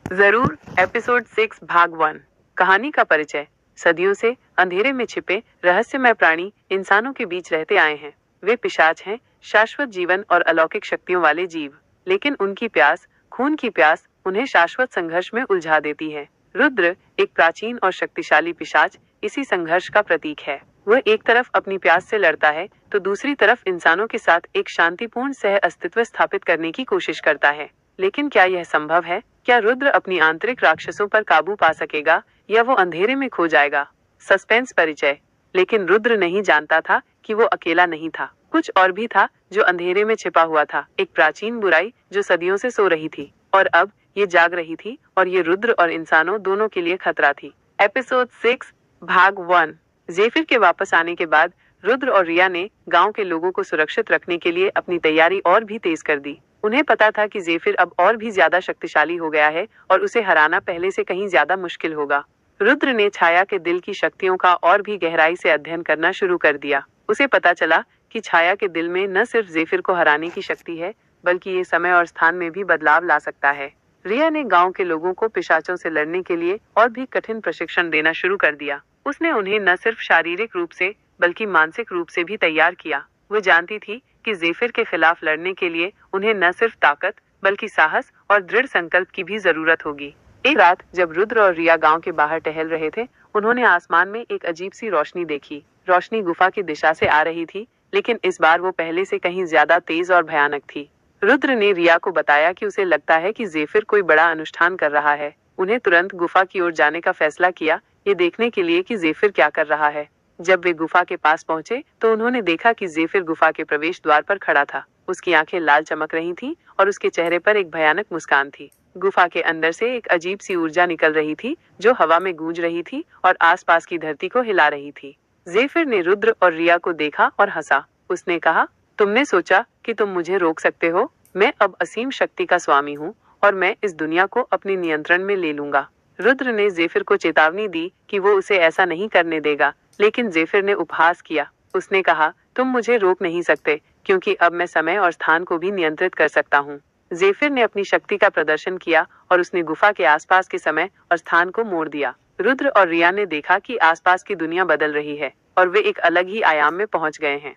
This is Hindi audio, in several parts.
जरूर। एपिसोड 6 भाग 1। कहानी का परिचय। सदियों से अंधेरे में छिपे रहस्यमय प्राणी इंसानों के बीच रहते आए हैं। वे पिशाच हैं, शाश्वत जीवन और अलौकिक शक्तियों वाले जीव। लेकिन उनकी प्यास, खून की प्यास, उन्हें शाश्वत संघर्ष में उलझा देती है। रुद्र, एक प्राचीन और शक्तिशाली पिशाच, इसी संघर्ष का प्रतीक है। वह एक तरफ अपनी प्यास से लड़ता है तो दूसरी तरफ इंसानों के साथ एक शांतिपूर्ण सह अस्तित्व स्थापित करने की कोशिश करता है। लेकिन क्या यह संभव है? क्या रुद्र अपनी आंतरिक राक्षसों पर काबू पा सकेगा या वो अंधेरे में खो जाएगा? सस्पेंस परिचय। लेकिन रुद्र नहीं जानता था कि वो अकेला नहीं था। कुछ और भी था जो अंधेरे में छिपा हुआ था। एक प्राचीन बुराई जो सदियों से सो रही थी और अब ये जाग रही थी, और ये रुद्र और इंसानों दोनों के लिए खतरा थी। एपिसोड 6 भाग 1। ज़ेफिर के वापस आने के बाद रुद्र और रिया ने गांव के लोगों को सुरक्षित रखने के लिए अपनी तैयारी और भी तेज कर दी। उन्हें पता था कि ज़ेफिर अब और भी ज्यादा शक्तिशाली हो गया है और उसे हराना पहले से कहीं ज्यादा मुश्किल होगा। रुद्र ने छाया के दिल की शक्तियों का और भी गहराई से अध्ययन करना शुरू कर दिया। उसे पता चला कि छाया के दिल में न सिर्फ ज़ेफिर को हराने की शक्ति है, बल्कि ये समय और स्थान में भी बदलाव ला सकता है। रिया ने गांव के लोगों को पिशाचों से लड़ने के लिए और भी कठिन प्रशिक्षण देना शुरू कर दिया। उसने उन्हें न सिर्फ शारीरिक रूप से बल्कि मानसिक रूप से भी तैयार किया। वो जानती थी कि ज़ेफिर के खिलाफ लड़ने के लिए उन्हें न सिर्फ ताकत बल्कि साहस और दृढ़ संकल्प की भी जरूरत होगी। एक रात जब रुद्र और रिया गांव के बाहर टहल रहे थे, उन्होंने आसमान में एक अजीब सी रोशनी देखी। रोशनी गुफा की दिशा से आ रही थी, लेकिन इस बार वो पहले से कहीं ज्यादा तेज और भयानक थी। रुद्र ने रिया को बताया कि उसे लगता है कि ज़ेफिर कोई बड़ा अनुष्ठान कर रहा है। उन्हें तुरंत गुफा की ओर जाने का फैसला किया, ये देखने के लिए कि ज़ेफिर क्या कर रहा है। जब वे गुफा के पास पहुंचे तो उन्होंने देखा कि ज़ेफिर गुफा के प्रवेश द्वार पर खड़ा था। उसकी आंखें लाल चमक रही थीं और उसके चेहरे पर एक भयानक मुस्कान थी। गुफा के अंदर से एक अजीब सी ऊर्जा निकल रही थी जो हवा में गूंज रही थी और आसपास की धरती को हिला रही थी। ज़ेफिर ने रुद्र और रिया को देखा और हंसा। उसने कहा, तुमने सोचा कि तुम मुझे रोक सकते हो? मैं अब असीम शक्ति का स्वामी हूँ और मैं इस दुनिया को अपने नियंत्रण में ले लूंगा। रुद्र ने ज़ेफिर को चेतावनी दी कि वो उसे ऐसा नहीं करने देगा, लेकिन ज़ेफिर ने उपहास किया। उसने कहा, तुम मुझे रोक नहीं सकते, क्योंकि अब मैं समय और स्थान को भी नियंत्रित कर सकता हूँ। ज़ेफिर ने अपनी शक्ति का प्रदर्शन किया और उसने गुफा के आसपास के समय और स्थान को मोड़ दिया। रुद्र और रिया ने देखा कि आसपास की दुनिया बदल रही है और वे एक अलग ही आयाम में पहुंच गए हैं।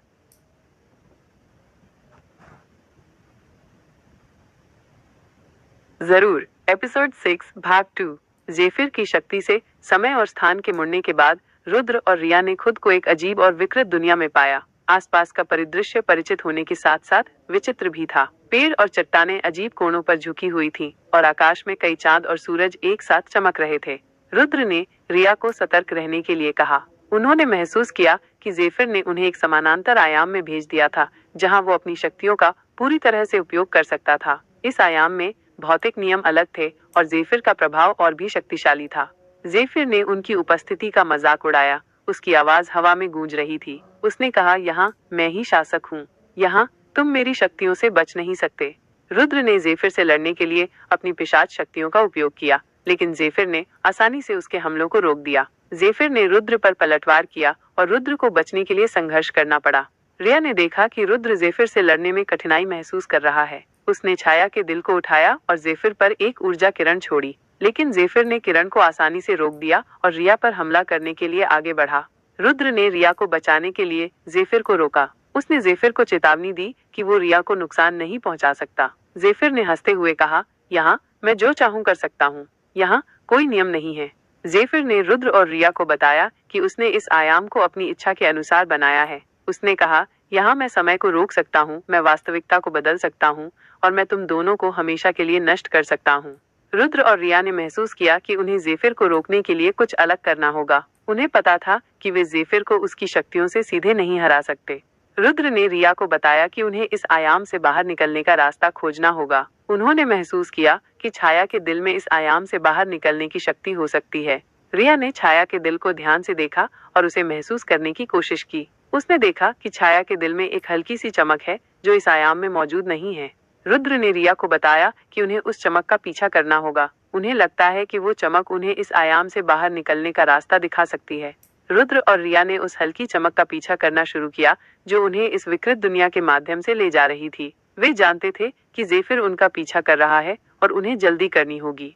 जरूर। एपिसोड 6 भाग 2। ज़ेफिर की शक्ति से समय और स्थान के मुड़ने के बाद रुद्र और रिया ने खुद को एक अजीब और विकृत दुनिया में पाया। आसपास का परिदृश्य परिचित होने के साथ साथ विचित्र भी था। पेड़ और चट्टानें अजीब कोणों पर झुकी हुई थीं और आकाश में कई चांद और सूरज एक साथ चमक रहे थे। रुद्र ने रिया को सतर्क रहने के लिए कहा। उन्होंने महसूस किया कि ज़ेफिर ने उन्हें एक समानांतर आयाम में भेज दिया था, जहां वो अपनी शक्तियों का पूरी तरह से उपयोग कर सकता था। इस आयाम में भौतिक नियम अलग थे और ज़ेफिर का प्रभाव और भी शक्तिशाली था। ज़ेफिर ने उनकी उपस्थिति का मजाक उड़ाया। उसकी आवाज हवा में गूंज रही थी। उसने कहा, यहाँ मैं ही शासक हूँ। यहाँ तुम मेरी शक्तियों से बच नहीं सकते। रुद्र ने ज़ेफिर से लड़ने के लिए अपनी पिशाच शक्तियों का उपयोग किया, लेकिन ज़ेफिर ने आसानी से उसके हमलों को रोक दिया। ज़ेफिर ने रुद्र पर पलटवार किया और रुद्र को बचने के लिए संघर्ष करना पड़ा। रिया ने देखा कि रुद्र ज़ेफिर से लड़ने में कठिनाई महसूस कर रहा है। उसने छाया के दिल को उठाया और ज़ेफिर पर एक ऊर्जा किरण छोड़ी, लेकिन ज़ेफिर ने किरण को आसानी से रोक दिया और रिया पर हमला करने के लिए आगे बढ़ा। रुद्र ने रिया को बचाने के लिए ज़ेफिर को रोका। उसने ज़ेफिर को चेतावनी दी कि वो रिया को नुकसान नहीं पहुंचा सकता। ज़ेफिर ने हंसते हुए कहा, यहाँ मैं जो चाहूँ कर सकता हूँ। यहाँ कोई नियम नहीं है। ज़ेफिर ने रुद्र और रिया को बताया कि उसने इस आयाम को अपनी इच्छा के अनुसार बनाया है। उसने कहा, यहाँ मैं समय को रोक सकता हूँ, मैं वास्तविकता को बदल सकता हूँ और मैं तुम दोनों को हमेशा के लिए नष्ट कर सकता हूँ। रुद्र और रिया ने महसूस किया कि उन्हें ज़ेफिर को रोकने के लिए कुछ अलग करना होगा। उन्हें पता था कि वे ज़ेफिर को उसकी शक्तियों से सीधे नहीं हरा सकते। रुद्र ने रिया को बताया कि उन्हें इस आयाम से बाहर निकलने का रास्ता खोजना होगा। उन्होंने महसूस किया कि छाया के दिल में इस आयाम से बाहर निकलने की शक्ति हो सकती है। रिया ने छाया के दिल को ध्यान से देखा और उसे महसूस करने की कोशिश की। उसने देखा कि छाया के दिल में एक हल्की सी चमक है जो इस आयाम में मौजूद नहीं है। रुद्र ने रिया को बताया कि उन्हें उस चमक का पीछा करना होगा। उन्हें लगता है कि वो चमक उन्हें इस आयाम से बाहर निकलने का रास्ता दिखा सकती है। रुद्र और रिया ने उस हल्की चमक का पीछा करना शुरू किया जो उन्हें इस विकृत दुनिया के माध्यम से ले जा रही थी। वे जानते थे कि ज़ेफिर उनका पीछा कर रहा है और उन्हें जल्दी करनी होगी।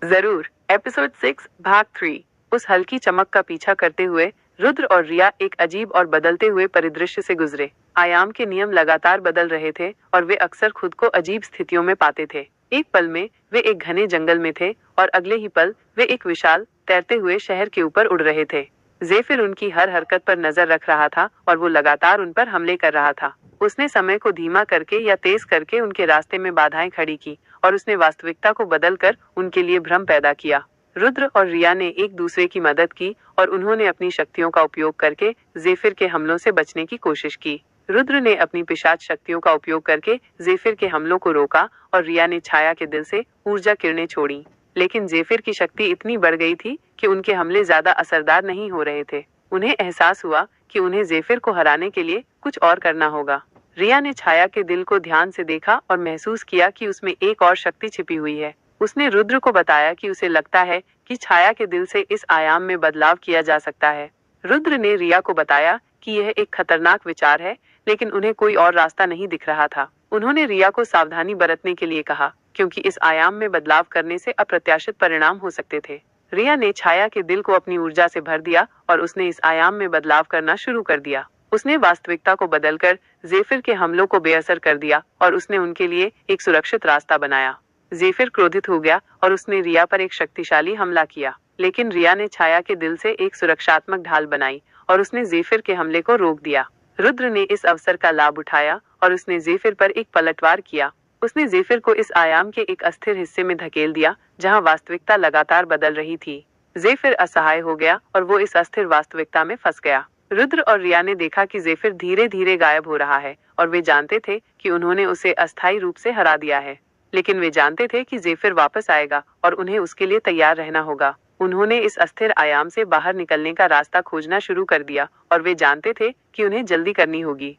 जरूर। एपिसोड 6 भाग 3। उस हल्की चमक का पीछा करते हुए रुद्र और रिया एक अजीब और बदलते हुए परिदृश्य से गुजरे। आयाम के नियम लगातार बदल रहे थे और वे अक्सर खुद को अजीब स्थितियों में पाते थे। एक पल में वे एक घने जंगल में थे और अगले ही पल वे एक विशाल तैरते हुए शहर के ऊपर उड़ रहे थे। जेफिर उनकी हर हरकत पर नजर रख रहा था और वो लगातार उन पर हमले कर रहा था। उसने समय को धीमा करके या तेज करके उनके रास्ते में बाधाएं खड़ी की और उसने वास्तविकता को बदलकर उनके लिए भ्रम पैदा किया। रुद्र और रिया ने एक दूसरे की मदद की और उन्होंने अपनी शक्तियों का उपयोग करके जेफिर के हमलों से बचने की कोशिश की। रुद्र ने अपनी पिशाच शक्तियों का उपयोग करके जेफिर के हमलों को रोका और रिया ने छाया के दिल से ऊर्जा किरणें छोड़ी। लेकिन जेफिर की शक्ति इतनी बढ़ गई थी कि उनके हमले ज्यादा असरदार नहीं हो रहे थे। उन्हें एहसास हुआ कि उन्हें जेफिर को हराने के लिए कुछ और करना होगा। रिया ने छाया के दिल को ध्यान से देखा और महसूस किया कि उसमें एक और शक्ति छिपी हुई है। उसने रुद्र को बताया कि उसे लगता है कि छाया के दिल से इस आयाम में बदलाव किया जा सकता है। रुद्र ने रिया को बताया कि यह एक खतरनाक विचार है, लेकिन उन्हें कोई और रास्ता नहीं दिख रहा था। उन्होंने रिया को सावधानी बरतने के लिए कहा, क्योंकि इस आयाम में बदलाव करने से अप्रत्याशित परिणाम हो सकते थे। रिया ने छाया के दिल को अपनी ऊर्जा से भर दिया और उसने इस आयाम में बदलाव करना शुरू कर दिया। उसने वास्तविकता को बदलकर जेफिर के हमलों को बेअसर कर दिया और उसने उनके लिए एक सुरक्षित रास्ता बनाया। जेफिर क्रोधित हो गया और उसने रिया पर एक शक्तिशाली हमला किया, लेकिन रिया ने छाया के दिल से एक सुरक्षात्मक ढाल बनाई और उसने जेफिर के हमले को रोक दिया। रुद्र ने इस अवसर का लाभ उठाया और उसने जेफिर पर एक पलटवार किया। उसने जेफिर को इस आयाम के एक अस्थिर हिस्से में धकेल दिया जहां वास्तविकता लगातार बदल रही थी। जेफिर असहाय हो गया और वो इस अस्थिर वास्तविकता में फंस गया। रुद्र और रिया ने देखा कि जेफिर धीरे धीरे गायब हो रहा है और वे जानते थे कि उन्होंने उसे अस्थायी रूप से हरा दिया है। लेकिन वे जानते थे कि जेफिर वापस आएगा और उन्हें उसके लिए तैयार रहना होगा। उन्होंने इस अस्थिर आयाम से बाहर निकलने का रास्ता खोजना शुरू कर दिया और वे जानते थे कि उन्हें जल्दी करनी होगी।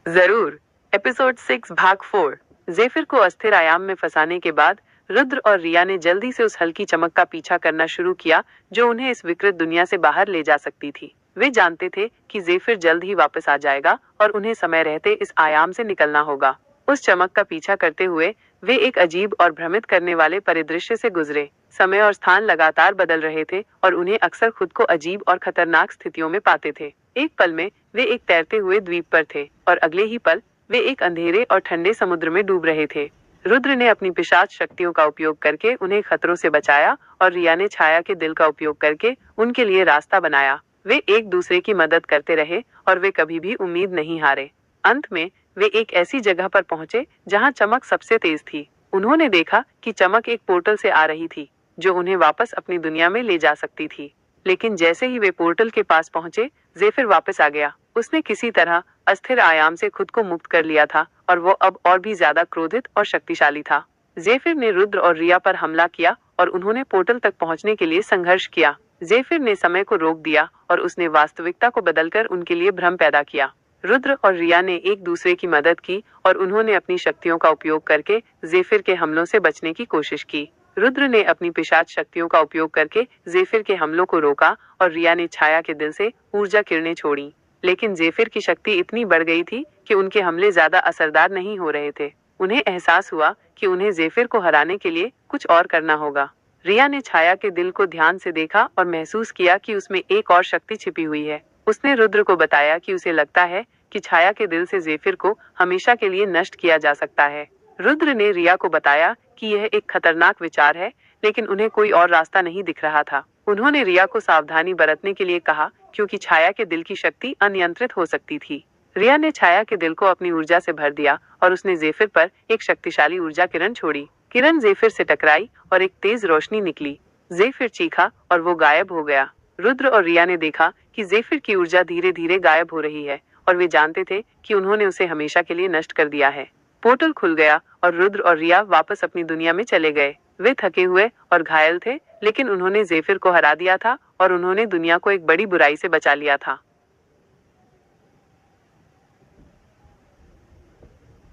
जरूर। एपिसोड 6 भाग 4। जेफिर को अस्थिर आयाम में फंसाने के बाद रुद्र और रिया ने जल्दी से उस हल्की चमक का पीछा करना शुरू किया जो उन्हें इस विकृत दुनिया से बाहर ले जा सकती थी। वे जानते थे कि जेफिर जल्द ही वापस आ जाएगा और उन्हें समय रहते इस आयाम से निकलना होगा। उस चमक का पीछा करते हुए वे एक अजीब और भ्रमित करने वाले परिदृश्य से गुजरे। समय और स्थान लगातार बदल रहे थे और उन्हें अक्सर खुद को अजीब और खतरनाक स्थितियों में पाते थे। एक पल में वे एक तैरते हुए द्वीप पर थे और अगले ही पल वे एक अंधेरे और ठंडे समुद्र में डूब रहे थे। रुद्र ने अपनी पिशाच शक्तियों का उपयोग करके उन्हें खतरों से बचाया और रिया ने छाया के दिल का उपयोग करके उनके लिए रास्ता बनाया। वे एक दूसरे की मदद करते रहे और वे कभी भी उम्मीद नहीं हारे। अंत में वे एक ऐसी जगह पर पहुंचे जहां चमक सबसे तेज थी। उन्होंने देखा कि चमक एक पोर्टल से आ रही थी जो उन्हें वापस अपनी दुनिया में ले जा सकती थी। लेकिन जैसे ही वे पोर्टल के पास पहुंचे, जेफिर वापस आ गया। उसने किसी तरह अस्थिर आयाम से खुद को मुक्त कर लिया था और वो अब और भी ज्यादा क्रोधित और शक्तिशाली था। जेफिर ने रुद्र और रिया पर हमला किया और उन्होंने पोर्टल तक पहुंचने के लिए संघर्ष किया। जेफिर ने समय को रोक दिया और उसने वास्तविकता को बदलकर उनके लिए भ्रम पैदा किया। रुद्र और रिया ने एक दूसरे की मदद की और उन्होंने अपनी शक्तियों का उपयोग करके जेफिर के हमलों से बचने की कोशिश की। रुद्र ने अपनी पिशाच शक्तियों का उपयोग करके जेफिर के हमलों को रोका और रिया ने छाया के दिल से ऊर्जा किरणें छोड़ी। लेकिन जेफिर की शक्ति इतनी बढ़ गई थी कि उनके हमले ज्यादा असरदार नहीं हो रहे थे। उन्हें एहसास हुआ कि उन्हें जेफिर को हराने के लिए कुछ और करना होगा। रिया ने छाया के दिल को ध्यान से देखा और महसूस किया कि उसमें एक और शक्ति छिपी हुई है। उसने रुद्र को बताया कि उसे लगता है कि छाया के दिल से जेफिर को हमेशा के लिए नष्ट किया जा सकता है। रुद्र ने रिया को बताया कि यह एक खतरनाक विचार है, लेकिन उन्हें कोई और रास्ता नहीं दिख रहा था। उन्होंने रिया को सावधानी बरतने के लिए कहा, क्योंकि छाया के दिल की शक्ति अनियंत्रित हो सकती थी। रिया ने छाया के दिल को अपनी ऊर्जा से भर दिया और उसने जेफिर पर एक शक्तिशाली ऊर्जा किरण छोड़ी। किरण जेफिर से टकराई और एक तेज रोशनी निकली। जेफिर चीखा और वो गायब हो गया। रुद्र और रिया ने देखा कि जेफिर की ऊर्जा धीरे धीरे गायब हो रही है और वे जानते थे कि उन्होंने उसे हमेशा के लिए नष्ट कर दिया है। पोर्टल खुल गया और रुद्र और रिया वापस अपनी दुनिया में चले गए। वे थके हुए और घायल थे, लेकिन उन्होंने जेफिर को हरा दिया था और उन्होंने दुनिया को एक बड़ी बुराई से बचा लिया था।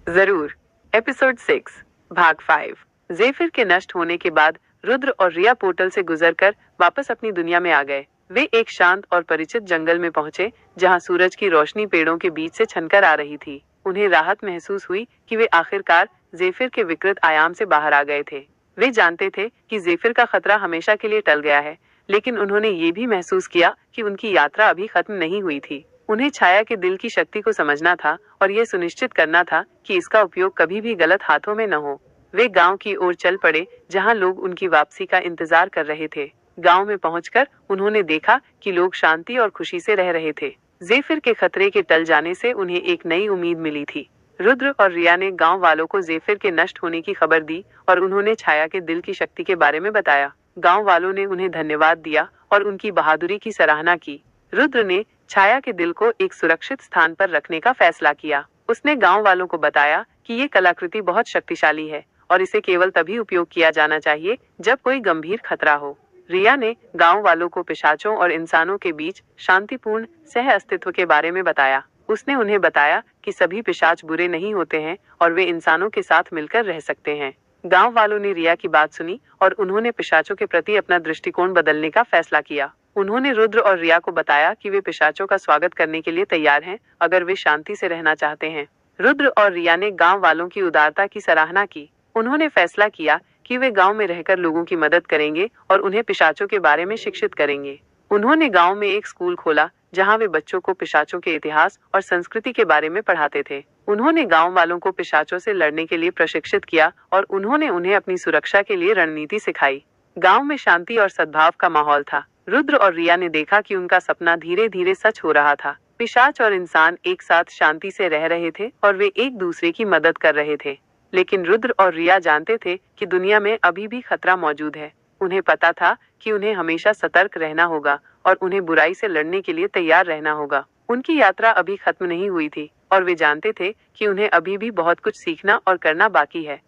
जरूर। एपिसोड 6 भाग 5। जेफिर के नष्ट होने के बाद रुद्र और रिया पोर्टल से गुजरकर वापस अपनी दुनिया में आ गए। वे एक शांत और परिचित जंगल में पहुंचे जहां सूरज की रोशनी पेड़ों के बीच से छनकर आ रही थी। उन्हें राहत महसूस हुई कि वे आखिरकार जेफिर के विकृत आयाम से बाहर आ गए थे। वे जानते थे कि जेफिर का खतरा हमेशा के लिए टल गया है, लेकिन उन्होंने ये भी महसूस किया कि उनकी यात्रा अभी खत्म नहीं हुई थी। उन्हें छाया के दिल की शक्ति को समझना था और यह सुनिश्चित करना था कि इसका उपयोग कभी भी गलत हाथों में न हो। वे गांव की ओर चल पड़े, जहां लोग उनकी वापसी का इंतजार कर रहे थे। गांव में पहुंचकर उन्होंने देखा कि लोग शांति और खुशी से रह रहे थे। जेफिर के खतरे के टल जाने से उन्हें एक नई उम्मीद मिली थी। रुद्र और रिया ने गांव वालों को जेफिर के नष्ट होने की खबर दी और उन्होंने छाया के दिल की शक्ति के बारे में बताया। गांव वालों ने उन्हें धन्यवाद दिया और उनकी बहादुरी की सराहना की। रुद्र ने छाया के दिल को एक सुरक्षित स्थान पर रखने का फैसला किया। उसने गांव वालों को बताया कि ये कलाकृति बहुत शक्तिशाली है और इसे केवल तभी उपयोग किया जाना चाहिए जब कोई गंभीर खतरा हो। रिया ने गांव वालों को पिशाचों और इंसानों के बीच शांतिपूर्ण सह अस्तित्व के बारे में बताया। उसने उन्हें बताया कि सभी पिशाच बुरे नहीं होते हैं और वे इंसानों के साथ मिलकर रह सकते हैं। गांव वालों ने रिया की बात सुनी और उन्होंने पिशाचों के प्रति अपना दृष्टिकोण बदलने का फैसला किया। उन्होंने रुद्र और रिया को बताया कि वे पिशाचों का स्वागत करने के लिए तैयार हैं, अगर वे शांति से रहना चाहते हैं। रुद्र और रिया ने गांव वालों की उदारता की सराहना की। उन्होंने फैसला किया कि वे गांव में रहकर लोगों की मदद करेंगे और उन्हें पिशाचों के बारे में शिक्षित करेंगे। उन्होंने गांव में एक स्कूल खोला, जहां वे बच्चों को पिशाचों के इतिहास और संस्कृति के बारे में पढ़ाते थे। उन्होंने गांव वालों को पिशाचों से लड़ने के लिए प्रशिक्षित किया और उन्होंने उन्हें अपनी सुरक्षा के लिए रणनीति सिखाई। गांव में शांति और सद्भाव का माहौल था। रुद्र और रिया ने देखा कि उनका सपना धीरे धीरे सच हो रहा था। पिशाच और इंसान एक साथ शांति से रह रहे थे और वे एक दूसरे की मदद कर रहे थे। लेकिन रुद्र और रिया जानते थे कि दुनिया में अभी भी खतरा मौजूद है। उन्हें पता था कि उन्हें हमेशा सतर्क रहना होगा और उन्हें बुराई से लड़ने के लिए तैयार रहना होगा। उनकी यात्रा अभी खत्म नहीं हुई थी और वे जानते थे कि उन्हें अभी भी बहुत कुछ सीखना और करना बाकी है।